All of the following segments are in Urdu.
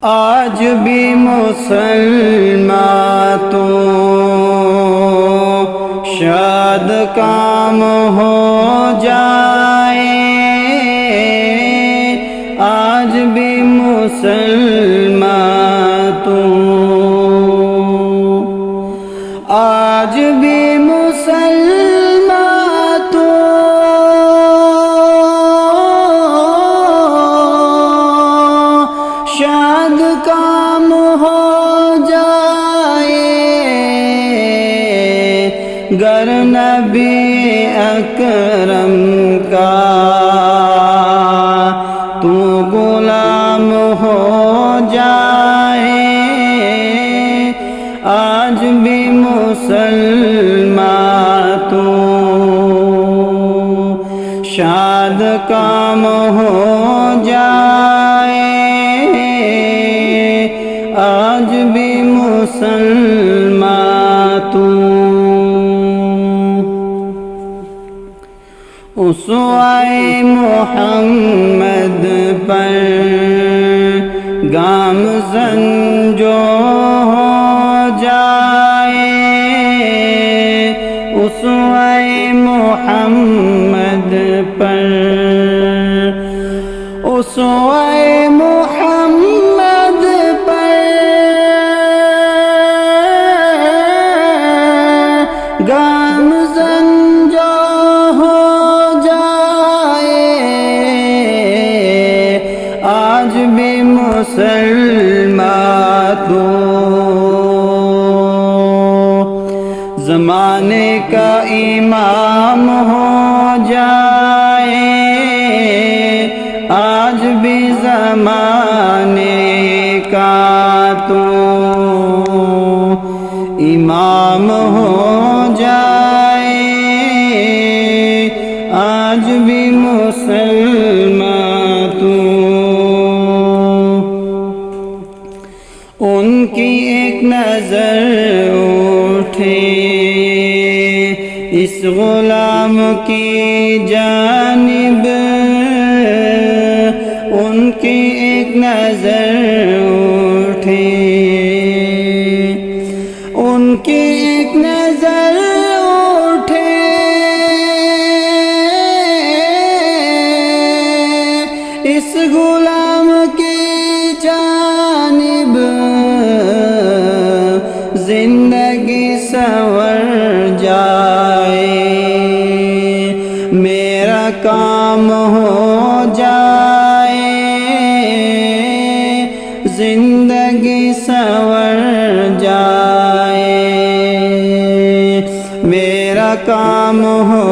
آج بھی مسلمان تو شاید کام ہو جائے، آج بھی مسلمان تو آج بھی مسلمان تو شاید کام ہو جائے، گر نبی اکرم کا تو غلام ہو جائے، آج بھی مسلمان تو شاید کام ہو جائے، آج بھی مسلمان تو اسوہ محمد پر گامزن جو ہو جائے، اسوہ محمد پر اسوہ محمد پر گامزن جو ہو جائے، آج بھی مسلمان تو زمانے کا امام ہو جائے، آج بھی زمانے کا تو امام ہو جائے، آج بھی مسلمان تو ان کی ایک نظر اٹھے اس غلام کی جانب، ان کی ایک نظر اٹھے، ان کی ایک نظر اٹھے اس غلام کی جانب، زندگی سنور جائے، میرا کام ہو جائے، زندگی سنور جائے، میرا کام ہو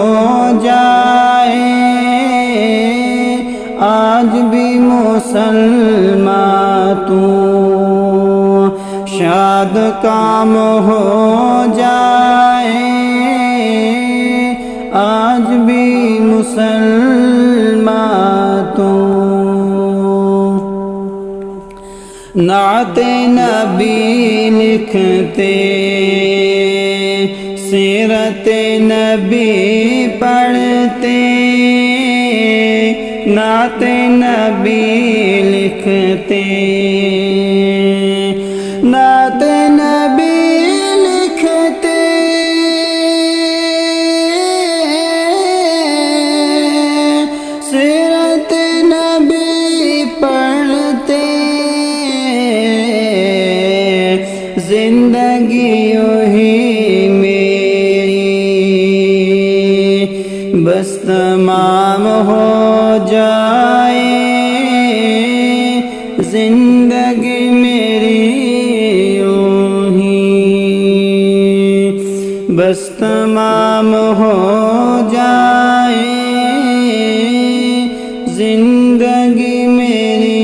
جائے، آج بھی مسلمان تو شاید کام ہو جائے، آج بھی مسلمان تو نعت نبی لکھتے، سیرت نبی پڑھتے، نعت نبی لکھتے، نعت نبی لکھتے، سیرت نبی پڑھتے، زندگی یہی میری بس تمام ہو جائے، زندگی میری یونہی بس تمام ہو جائے، زندگی میری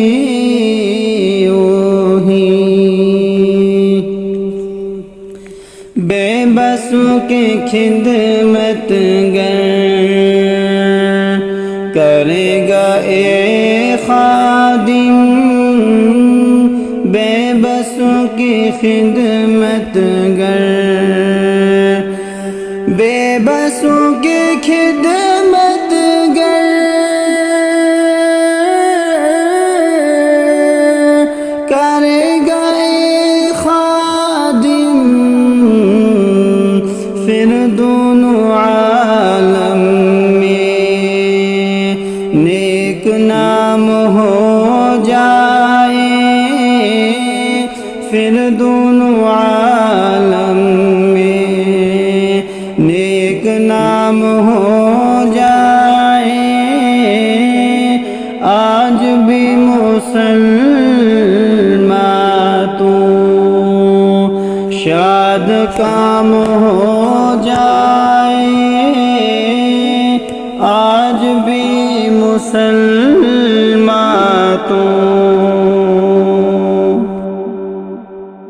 یونہی بے بسوں کی خدمت گر کرے گا اے خادم، بے بسوں کی خدمت گر بے بسوں کی خدمت گر کر نیک نام ہو جائے پھر دونوں عالم میں، نیک نام ہو جائے آج بھی مسلمان تو، شاد کام ہو جائے آج بھی مسلمان